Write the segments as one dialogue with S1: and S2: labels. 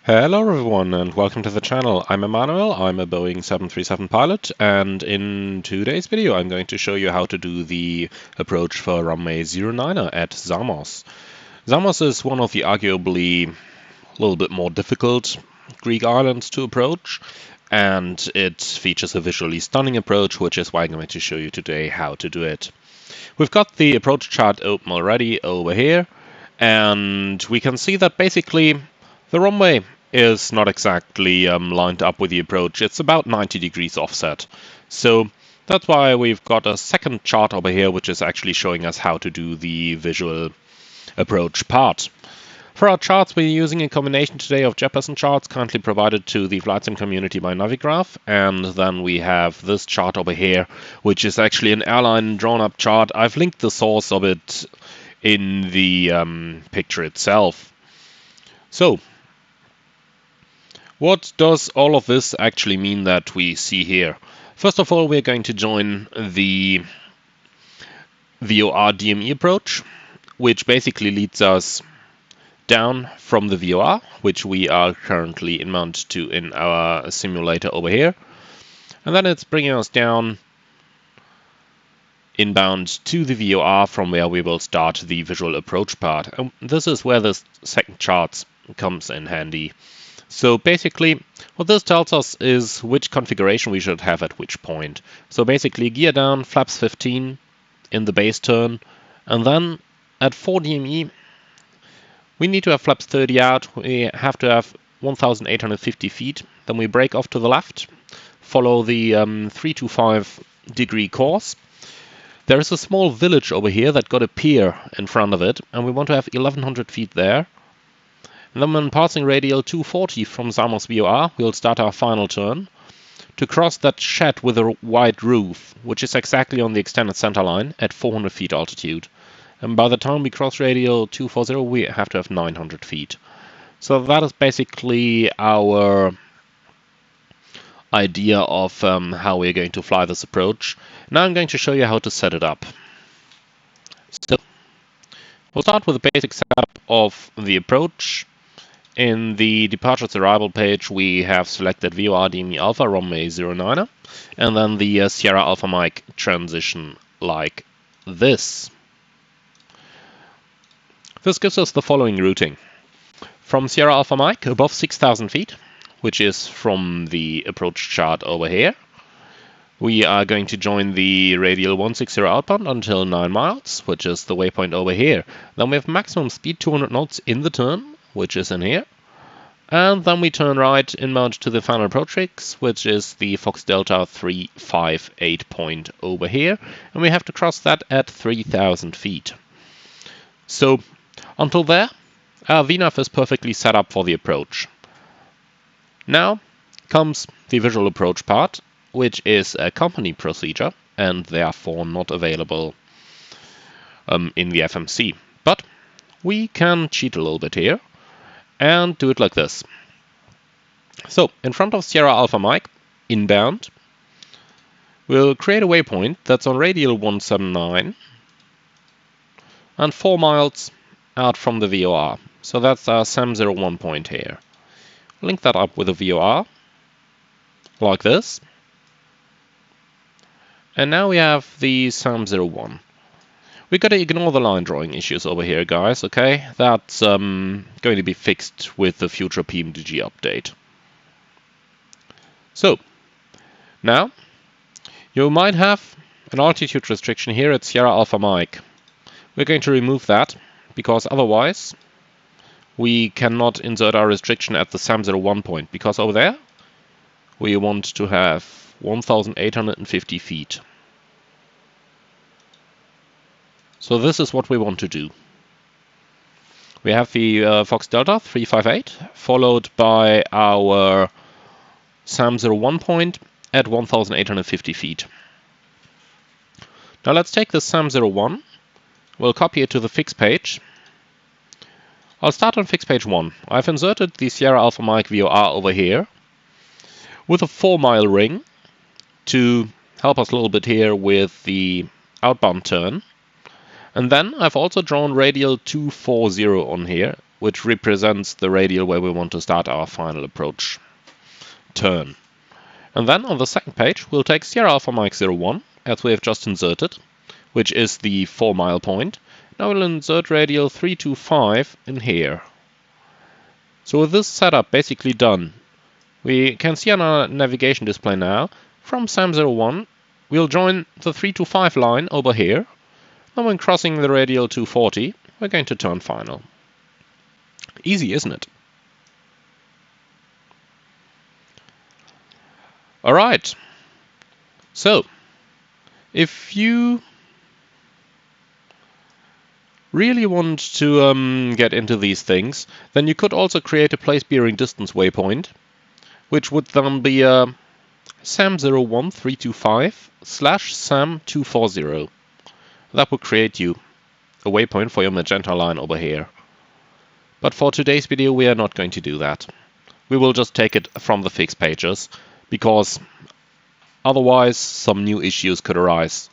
S1: Hello everyone and welcome to the channel. I'm Emmanuel, I'm a Boeing 737 pilot, and in today's video I'm going to show you how to do the approach for runway 09er at Samos. Samos is one of the arguably a little bit more difficult Greek islands to approach, and it features a visually stunning approach, which is why I'm going to show you today how to do it. We've got the approach chart open already over here, and we can see that basically the runway is not exactly lined up with the approach. It's about 90 degrees offset. So that's why we've got a second chart over here, which is actually showing us how to do the visual approach part. For our charts, we're using a combination today of Jefferson charts currently provided to the flight sim community by Navigraph, and then we have this chart over here, which is actually an airline drawn-up chart. I've linked the source of it in the picture itself. So, what does all of this actually mean that we see here? First of all, we're going to join the VOR DME approach, which basically leads us down from the VOR, which we are currently in mount to in our simulator over here. And then it's bringing us down inbound to the VOR, from where we will start the visual approach part. And this is where the second chart comes in handy. So basically, what this tells us is which configuration we should have at which point. So basically, gear down, flaps 15 in the base turn, and then at 4 DME, we need to have flaps 30 out. We have to have 1,850 feet. Then we break off to the left, follow the 325 degree course. There is a small village over here that got a pier in front of it, and we want to have 1,100 feet there. And then when passing radial 240 from Samos VOR, we'll start our final turn to cross that shed with a wide roof, which is exactly on the extended center line at 400 feet altitude. And by the time we cross radial 240, we have to have 900 feet. So that is basically our idea of how we're going to fly this approach. Now I'm going to show you how to set it up. So we'll start with the basic setup of the approach. In the departures arrival page, we have selected VOR DME Alpha runway 09er, and then the Sierra Alpha Mike transition like this. This gives us the following routing. From Sierra Alpha Mike above 6,000 feet, which is from the approach chart over here, we are going to join the radial 160 outbound until 9 miles, which is the waypoint over here. Then we have maximum speed 200 knots in the turn, which is in here. And then we turn right inbound to the final approach fix, which is the Fox Delta 358 point over here. And we have to cross that at 3,000 feet. So until there, our VNAV is perfectly set up for the approach. Now comes the visual approach part, which is a company procedure and therefore not available in the FMC. But we can cheat a little bit here and do it like this. So in front of Sierra Alpha Mike, inbound, we'll create a waypoint that's on radial 179 and 4 miles out from the VOR. So that's our SAM01 point here. Link that up with a VOR like this. And now we have the SAM01. We got to ignore the line drawing issues over here, guys, okay? That's going to be fixed with the future PMDG update. So, now, you might have an altitude restriction here at Sierra Alpha Mike. We're going to remove that, because otherwise we cannot insert our restriction at the SAM01 point, because over there we want to have 1,850 feet. So this is what we want to do. We have the Fox Delta 358, followed by our SAM01 point at 1,850 feet. Now let's take the SAM01, we'll copy it to the fix page. I'll start on fix page 1. I've inserted the Sierra Alpha Mike VOR over here with a 4-mile ring to help us a little bit here with the outbound turn. And then I've also drawn radial 240 on here which represents the radial where we want to start our final approach turn. And then on the second page, we'll take Sierra Alpha Mike 01, as we have just inserted, which is the 4-mile point. Now we'll insert radial 325 in here. So with this setup basically done, we can see on our navigation display now, from Sam 01, we'll join the 325 line over here. And when crossing the radial 240, we're going to turn final. Easy, isn't it? Alright, so if you really want to get into these things, then you could also create a place bearing distance waypoint, which would then be Sam 01325 / Sam 240. That would create you a waypoint for your magenta line over here. But for today's video we are not going to do that. We will just take it from the fixed pages, because otherwise some new issues could arise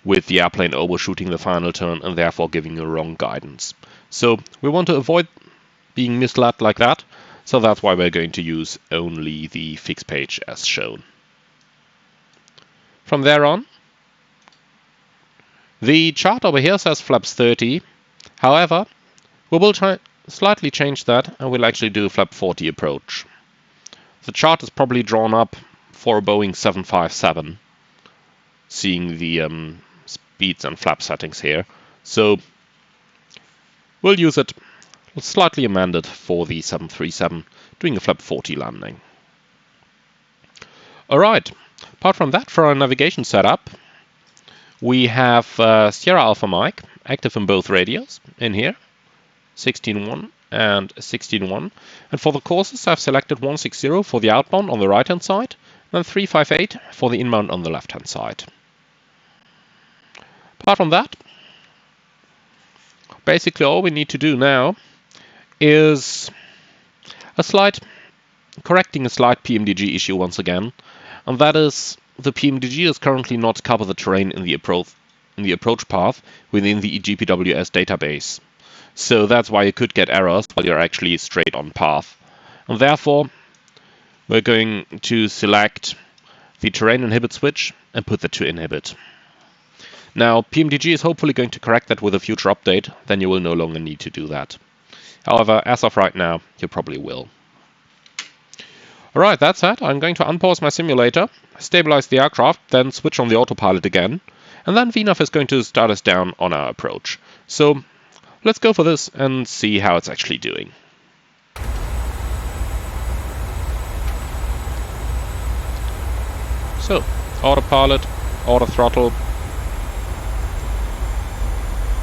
S1: with the airplane overshooting the final turn and therefore giving you wrong guidance. So we want to avoid being misled like that, so that's why we're going to use only the fixed page as shown. From there on, the chart over here says flaps 30, however, we will slightly change that and we'll actually do a flap 40 approach. The chart is probably drawn up for a Boeing 757, seeing the speeds and flap settings here. So we'll use it slightly amended for the 737, doing a flap 40 landing. Alright, apart from that, for our navigation setup, we have Sierra Alpha Mike active in both radios in here, 16.1 and 16.1. And for the courses, I've selected 160 for the outbound on the right-hand side, and 358 for the inbound on the left-hand side. Apart from that, basically all we need to do now is correcting a slight PMDG issue once again, and that is the PMDG does currently not cover the terrain in the approach path within the GPWS database. So that's why you could get errors while you're actually straight on path. And therefore, we're going to select the terrain inhibit switch and put that to inhibit. Now, PMDG is hopefully going to correct that with a future update, then you will no longer need to do that. However, as of right now, you probably will. Alright, that's it. I'm going to unpause my simulator, stabilize the aircraft, then switch on the autopilot again, and then VNAV is going to start us down on our approach. So let's go for this and see how it's actually doing. So, autopilot, auto throttle.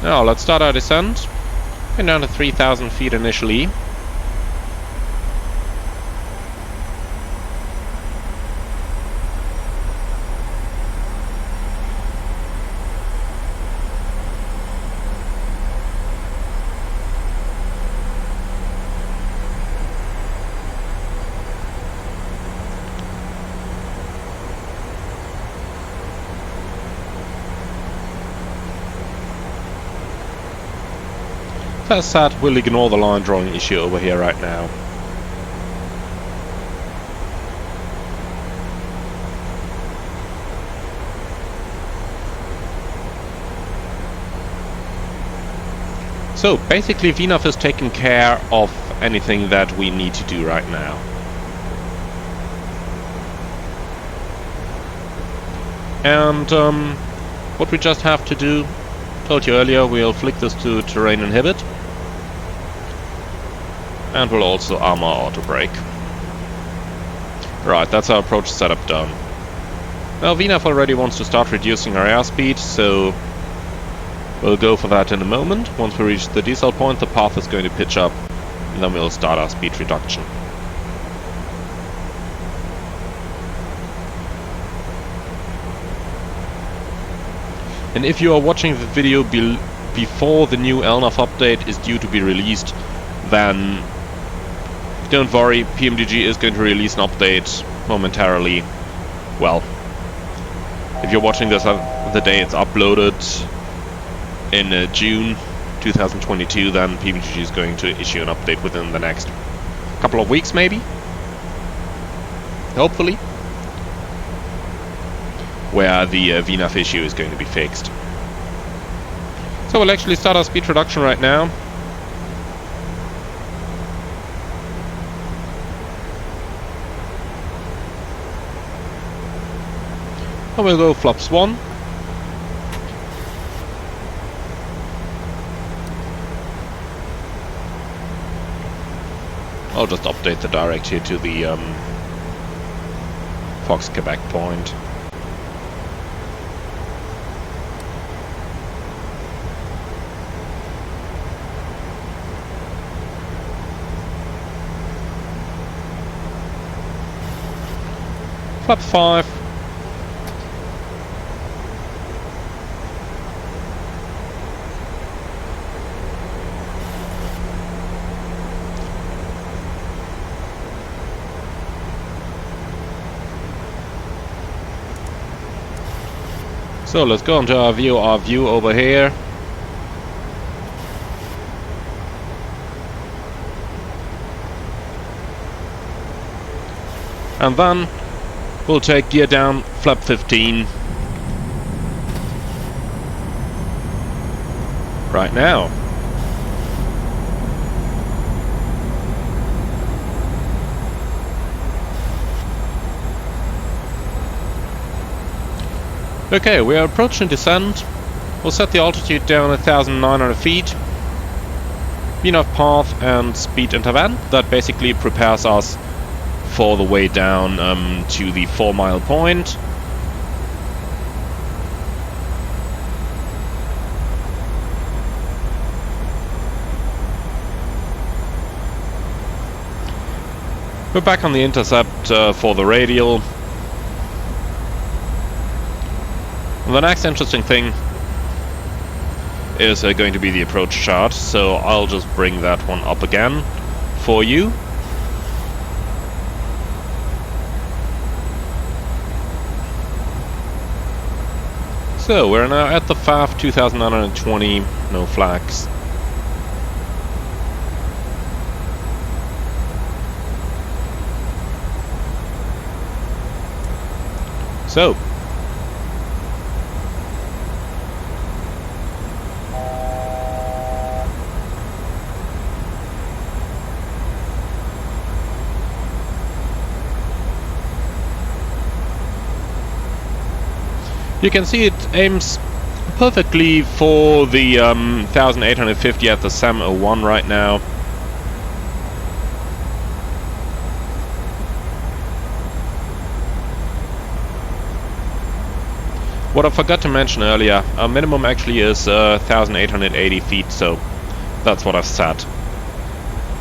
S1: Now let's start our descent. And down to 3,000 feet initially. As said, we'll ignore the line drawing issue over here right now. So basically VNAV is taking care of anything that we need to do right now. And what we just have to do, told you earlier, we'll flick this to terrain inhibit. And we'll also armor auto brake. Right, that's our approach setup done. Now VNAV already wants to start reducing our airspeed, so we'll go for that in a moment. Once we reach the decel point, the path is going to pitch up, and then we'll start our speed reduction. And if you are watching the video before the new LNAV update is due to be released, then don't worry, PMDG is going to release an update momentarily. Well, if you're watching this the day it's uploaded in June 2022, then PMDG is going to issue an update within the next couple of weeks, maybe. Hopefully. Where the VNAV issue is going to be fixed. So we'll actually start our speed reduction right now. And we'll go flaps 1. I'll just update the direct here to the Fox Quebec point. Flap 5. So let's go into our view over here. And then we'll take gear down, flap 15. Right now. Okay, we are approaching descent. We'll set the altitude down at 1,900 feet. VNAV path and speed interval. That basically prepares us for the way down to the 4-mile point. We're back on the intercept for the radial. The next interesting thing is going to be the approach chart, so I'll just bring that one up again for you. So we're now at the FAF 2920, no flags. So you can see it aims perfectly for the 1850 at the SAM 01 right now. What I forgot to mention earlier, our minimum actually is 1880 feet, so that's what I've set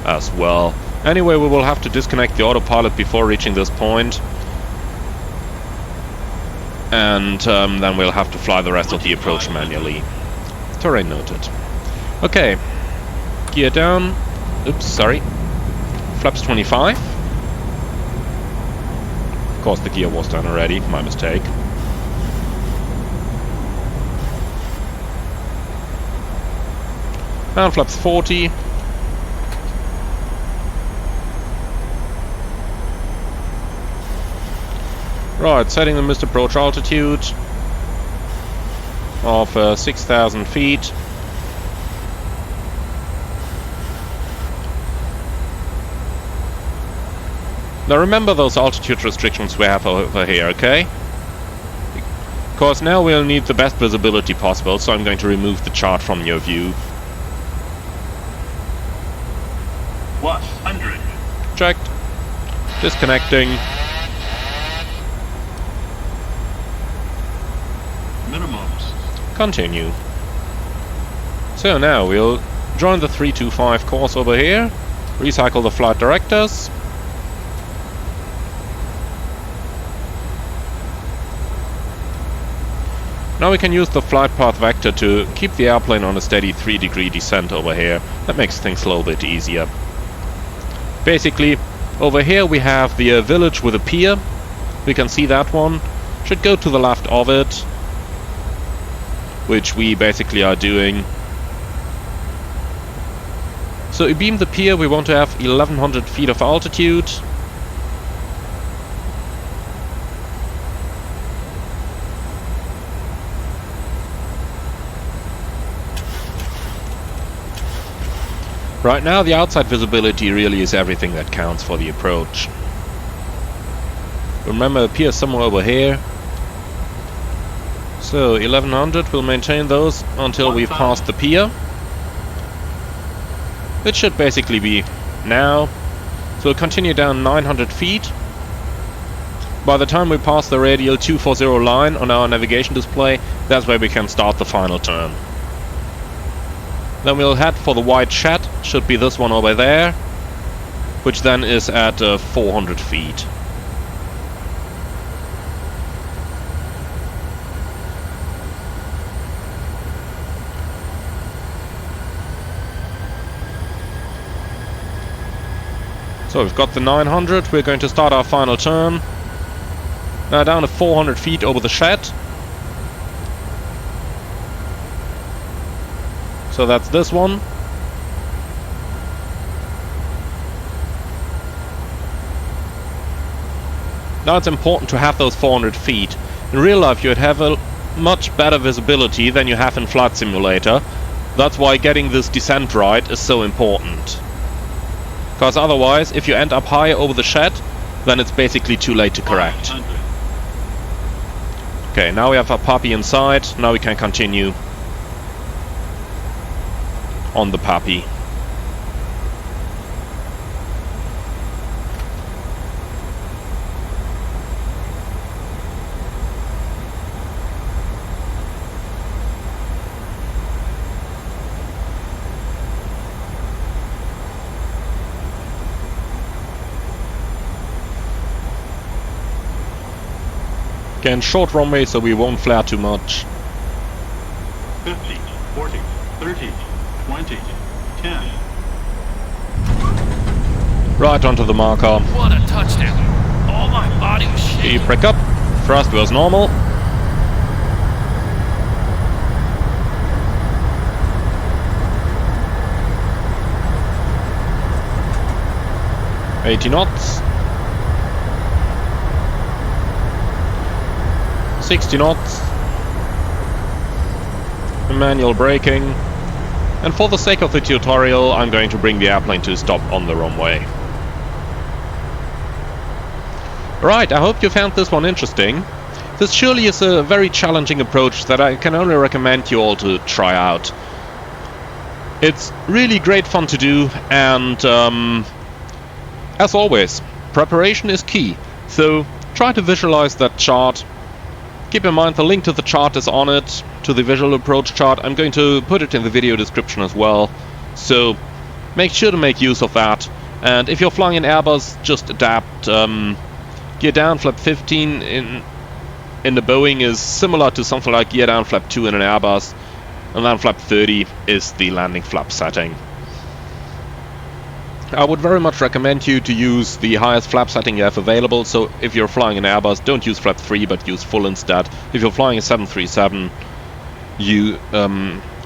S1: as well. Anyway, we will have to disconnect the autopilot before reaching this point. And then we'll have to fly the rest of the approach manually. Terrain noted. Okay. Gear down. Oops, sorry. Flaps 25. Of course, the gear was done already. My mistake. And flaps 40. Right, setting the missed approach altitude of 6,000 feet. Now remember those altitude restrictions we have over here, okay? Because now we'll need the best visibility possible, so I'm going to remove the chart from your view.
S2: +100.
S1: Checked. Disconnecting.
S2: Minimums.
S1: Continue. So now we'll join the 325 course over here, recycle the flight directors. Now we can use the flight path vector to keep the airplane on a steady 3-degree descent over here. That makes things a little bit easier. Basically, over here we have the village with a pier. We can see that one. Should go to the left of it, which we basically are doing. So beam the pier, we want to have 1100 feet of altitude. Right now the outside visibility really is everything that counts for the approach. Remember, the pier is somewhere over here. So 1100, we'll maintain those until we've passed the pier. It should basically be now. So we'll continue down 900 feet. By the time we pass the radial 240 line on our navigation display, that's where we can start the final turn. Then we'll head for the white shed, should be this one over there, which then is at 400 feet. So we've got the 900, we're going to start our final turn. Now down to 400 feet over the shed. So that's this one. Now it's important to have those 400 feet. In real life you'd have a much better visibility than you have in Flight Simulator. That's why getting this descent right is so important. Because otherwise, if you end up high over the shed, then it's basically too late to correct. Okay, now we have our puppy inside. Now we can continue on the puppy. Again, short runway so we won't flare too much.
S2: 50, 40, 30, 20, 10.
S1: Right onto the marker.
S3: What a touchdown. Oh, my body was shaking.
S1: Keep break up. Thrust was normal. $80 knots. 60 knots. Manual braking. And for the sake of the tutorial, I'm going to bring the airplane to a stop on the runway. Right, I hope you found this one interesting. This surely is a very challenging approach that I can only recommend you all to try out. It's really great fun to do, and as always, preparation is key. So try to visualize that chart. Keep in mind the link to the chart is on it, to the visual approach chart. I'm going to put it in the video description as well. So make sure to make use of that. And if you're flying an Airbus, just adapt. Gear down flap 15 in the Boeing is similar to something like gear down flap 2 in an Airbus. And then flap 30 is the landing flap setting. I would very much recommend you to use the highest flap setting you have available. So if you're flying an Airbus, don't use flap 3 but use full instead. If you're flying a 737, you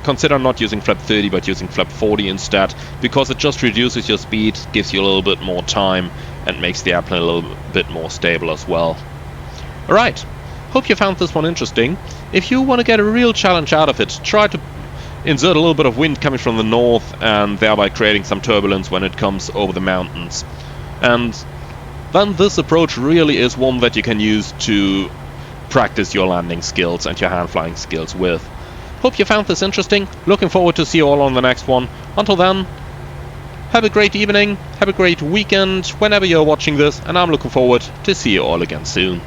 S1: consider not using flap 30 but using flap 40 instead, because it just reduces your speed, gives you a little bit more time, and makes the airplane a little bit more stable as well. Alright, hope you found this one interesting. If you want to get a real challenge out of it, try to insert a little bit of wind coming from the north and thereby creating some turbulence when it comes over the mountains. And then this approach really is one that you can use to practice your landing skills and your hand flying skills with. Hope you found this interesting. Looking forward to see you all on the next one. Until then, have a great evening, have a great weekend whenever you're watching this, and I'm looking forward to see you all again soon.